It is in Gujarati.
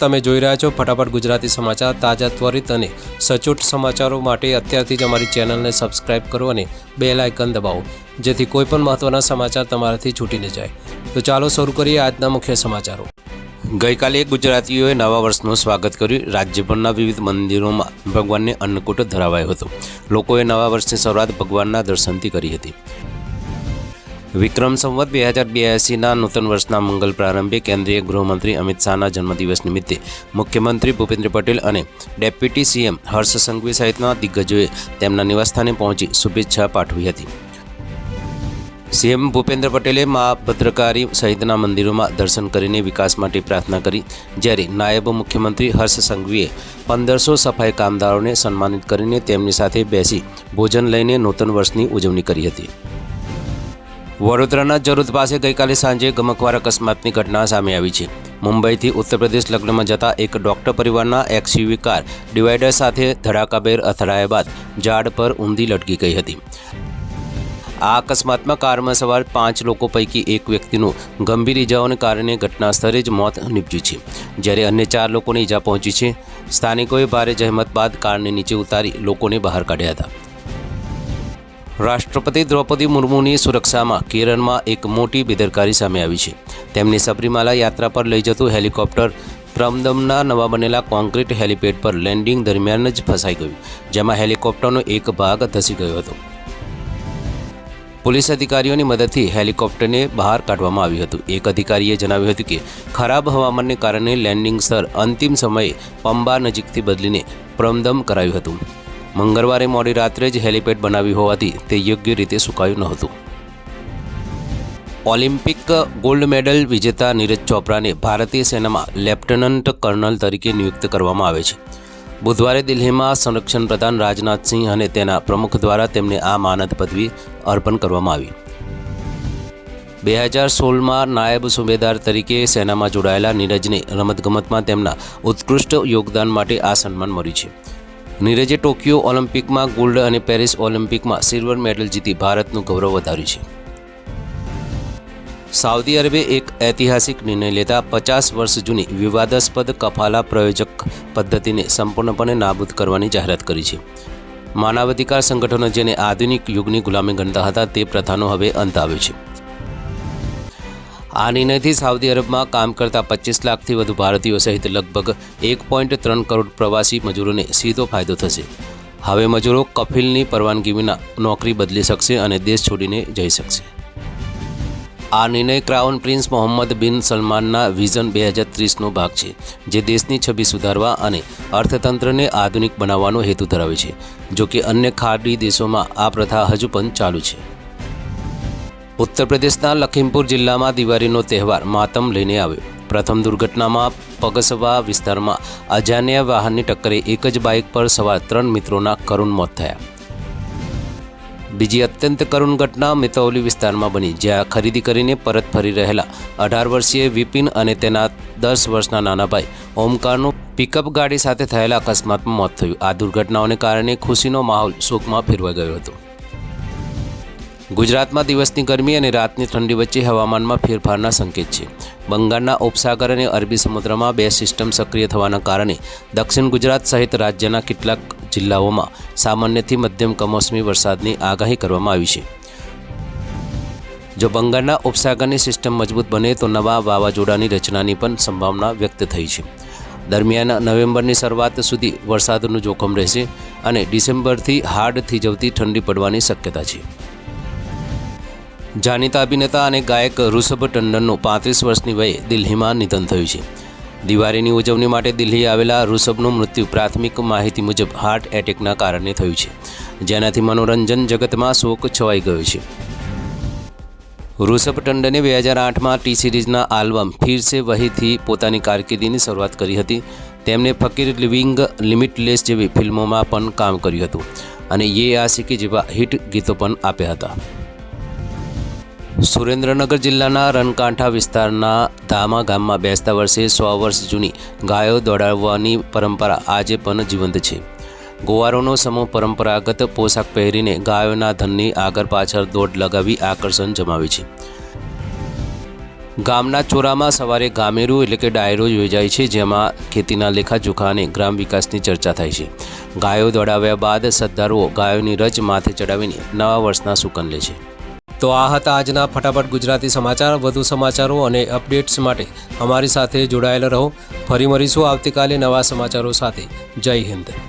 તમે જોઈ રહ્યા છો ફટાફટ ગુજરાતી સમાચાર તાજા ત્વરિત અને સચોટ સમાચારો માટે અત્યારથી જ અમારી ચેનલને સબસ્ક્રાઇબ કરો અને બેલ આઇકન દબાવો જેથી કોઈપણ મહત્ત્વના સમાચાર તમારાથી છૂટી ન જાય। તો ચાલો શરૂ કરીએ આજના મુખ્ય સમાચારો। ગઈકાલે ગુજરાતીઓએ નવા વર્ષનું સ્વાગત કર્યું। રાજ્યભરના વિવિધ મંદિરોમાં ભગવાનને અન્નકૂટ ધરાવાયો હતો। લોકોએ નવા વર્ષની શરૂઆત ભગવાનના દર્શનથી કરી હતી। વિક્રમ સંવત 2082ના નૂતન વર્ષના મંગલ પ્રારંભે કેન્દ્રીય ગૃહમંત્રી અમિત શાહના જન્મદિવસ નિમિત્તે મુખ્યમંત્રી ભૂપેન્દ્ર પટેલ અને ડેપ્યુટી સીએમ હર્ષ સંઘવી સહિતના દિગ્ગજોએ તેમના નિવાસસ્થાને પહોંચી શુભેચ્છા પાઠવી હતી। સીએમ ભૂપેન્દ્ર પટેલે મા ભદ્રકાળી સહિતના મંદિરોમાં દર્શન કરીને વિકાસ માટે પ્રાર્થના કરી, જ્યારે નાયબ મુખ્યમંત્રી હર્ષ સંઘવીએ 1500 સફાઈ કામદારોને સન્માનિત કરીને તેમની સાથે બેસી ભોજન લઈને નૂતન વર્ષની ઉજવણી કરી હતી। વડોદરાના જરોદ પાસે ગઈકાલે સાંજે ગમખ્વાર અકસ્માતની ઘટના સામે આવી છે। મુંબઈથી ઉત્તર પ્રદેશ લગ્નમાં જતા એક ડોક્ટર પરિવારના એક્સયુવી કાર ડિવાઈડર સાથે ધડાકાભેર અથડાયા બાદ ઝાડ પર ઊંધી લટકી ગઈ હતી। આ અકસ્માતમાં કારમાં સવાર 5 લોકો પૈકી એક વ્યક્તિનું ગંભીર ઇજાઓને કારણે ઘટના સ્થળે જ મોત નીપજ્યું છે, જ્યારે અન્ય 4 લોકોને ઇજા પહોંચી છે। સ્થાનિકોએ ભારે જહેમત બાદ કારને નીચે ઉતારી લોકોને બહાર કાઢ્યા હતા। રાષ્ટ્રપતિ દ્રૌપદી મુર્મુની સુરક્ષામાં કેરળમાં એક મોટી બેદરકારી સામે આવી છે। તેમની સબરીમાલા યાત્રા પર લઈ જતું હેલિકોપ્ટર ત્રમદમના નવા બનેલા કોન્ક્રીટ હેલિપેડ પર લેન્ડિંગ દરમિયાન જ ફસાઈ ગયું, જેમાં હેલિકોપ્ટરનો એક ભાગ ધસી ગયો હતો। પોલીસ અધિકારીઓની મદદથી હેલિકોપ્ટરને બહાર કાઢવામાં આવ્યું હતું। એક અધિકારીએ જણાવ્યું હતું કે ખરાબ હવામાનને કારણે લેન્ડિંગ સ્થળ અંતિમ સમયે પંબા નજીકથી બદલીને ત્રમદમ કરાયું હતું। મંગળવારે મોડી રાત્રે જ હેલિપેડ બનાવ્યું હોવાથી તે યોગ્ય રીતે સુકાયું નહોતું। ઓલિમ્પિક ગોલ્ડ મેડલ વિજેતા નીરજ ચોપરાને ભારતીય સેનામાં લેફ્ટનન્ટ કર્નલ તરીકે નિયુક્ત કરવામાં આવે છે। બુધવારે દિલ્હીમાં સંરક્ષણ પ્રધાન રાજનાથસિંહ અને તેના પ્રમુખ દ્વારા તેમને આ માનદ પદવી અર્પણ કરવામાં આવી। 2016માં નાયબ સુબેદાર તરીકે સેનામાં જોડાયેલા નીરજને રમતગમતમાં તેમના ઉત્કૃષ્ટ યોગદાન માટે આ સન્માન મળ્યું છે। નીરજે ટોક્યો ઓલિમ્પિકમાં ગોલ્ડ અને પેરિસ ઓલિમ્પિકમાં સિલ્વર મેડલ જીતી ભારતનું ગૌરવ વધાર્યું છે। સાઉદી અરબે એક ઐતિહાસિક નિર્ણય લેતા 50 વર્ષ જૂની વિવાદાસ્પદ કફાલા પ્રયોજક પદ્ધતિને સંપૂર્ણપણે નાબૂદ કરવાની જાહેરાત કરી છે। માનવાધિકાર સંગઠનો જેને આધુનિક યુગની ગુલામી ગણતા હતા તે પ્રથાનો હવે અંત આવ્યો છે। આ નિર્ણયથી સાઉદી અરબમાં કામ કરતા 25 લાખથી વધુ ભારતીયો સહિત લગભગ 1.3 કરોડ પ્રવાસી મજૂરોને સીધો ફાયદો થશે। હવે મજૂરો કફીલની પરવાનગી વિના નોકરી બદલી શકશે અને દેશ છોડીને જઈ શકશે। આ નિર્ણય ક્રાઉન પ્રિન્સ મોહમ્મદ બિન સલમાનના વિઝન 2030નો ભાગ છે, જે દેશની છબી સુધારવા અને અર્થતંત્રને આધુનિક બનાવવાનો હેતુ ધરાવે છે। જો કે અન્ય ખાડી દેશોમાં આ પ્રથા હજુ પણ ચાલુ છે। ઉત્તર પ્રદેશના લખીમપુર જિલ્લામાં દિવાળીનો તહેવાર માતમ લઈને આવ્યો। પ્રથમ દુર્ઘટનામાં પગસવા વિસ્તારમાં અજાણ્યા વાહનની ટક્કરે એક જ બાઇક પર સવાર 3 મિત્રોના કરુણ મોત થયા। બીજી અત્યંત કરુણ ઘટના મિતૌલી વિસ્તારમાં બની, જ્યાં ખરીદી કરીને પરત ફરી રહેલા 18 વર્ષીય વિપિન અને તેના 10 વર્ષના નાના ભાઈ ઓમકારનું પિકઅપ ગાડી સાથે થયેલા અકસ્માતમાં મોત થયું। આ દુર્ઘટનાઓને કારણે ખુશીનો માહોલ શોકમાં ફેરવાઈ ગયો હતો। ગુજરાતમાં દિવસની ગરમી અને રાતની ઠંડી વચ્ચે હવામાનમાં ફેરફારના સંકેત છે। બંગાળના ઉપસાગર અને અરબી સમુદ્રમાં 2 સિસ્ટમ સક્રિય થવાના કારણે દક્ષિણ ગુજરાત સહિત રાજ્યના કેટલાક જિલ્લાઓમાં સામાન્યથી મધ્યમ કમોસમી વરસાદની આગાહી કરવામાં આવી છે। જો બંગાળના ઉપસાગરની સિસ્ટમ મજબૂત બને તો નવા વાવાઝોડાની રચનાની પણ સંભાવના વ્યક્ત થઈ છે। દરમિયાન નવેમ્બરની શરૂઆત સુધી વરસાદનું જોખમ રહેશે અને ડિસેમ્બરથી હાડ થીજવતી ઠંડી પડવાની શક્યતા છે। જાણીતા અભિનેતા અને ગાયક ઋષભ ટંડનનું 35 વર્ષની વયે દિલ્હીમાં નિધન થયું છે। દિવાળીની ઉજવણી માટે દિલ્હી આવેલા ઋષભનું મૃત્યુ પ્રાથમિક માહિતી મુજબ હાર્ટ એટેકના કારણે થયું છે, જેનાથી મનોરંજન જગતમાં શોક છવાઈ ગયો છે। ઋષભ ટંડને 2008માં ટી સિરીઝના આલ્બમ ફિર સે વહીથી પોતાની કારકિર્દીની શરૂઆત કરી હતી। તેમણે ફકીર લિવિંગ લિમિટલેસ જેવી ફિલ્મોમાં પણ કામ કર્યું હતું અને યે આશિકી જેવા હિટ ગીતો પણ આપ્યા હતા। સુરેન્દ્રનગર જિલ્લાના રણકાંઠા વિસ્તારના ધામા ગામમાં બેસતા વર્ષે 100 વર્ષ જૂની ગાયો દોડાવવાની પરંપરા આજે પણ જીવંત છે। ગોવારોનો સમૂહ પરંપરાગત પોશાક પહેરીને ગાયોના ધનની આગળ પાછળ દોડ લગાવી આકર્ષણ જમાવે છે। ગામના ચોરામાં સવારે ગામેરું એટલે કે ડાયરો યોજાય છે, જેમાં ખેતીના લેખાજોખા અને ગ્રામ વિકાસની ચર્ચા થાય છે. ગાયો દોડાવ્યા બાદ શ્રદ્ધાળુઓ ગાયોની રજ માથે ચડાવીને નવા વર્ષના સુકન લે છે. તો આ હતા આજના ફટાફટ ગુજરાતી સમાચાર. વધુ સમાચારો અને અપડેટ્સ માટે અમારી સાથે જોડાયેલા રહો. ફરી મળીશું આવતીકાલે નવા સમાચારો સાથે. જય હિન્દ.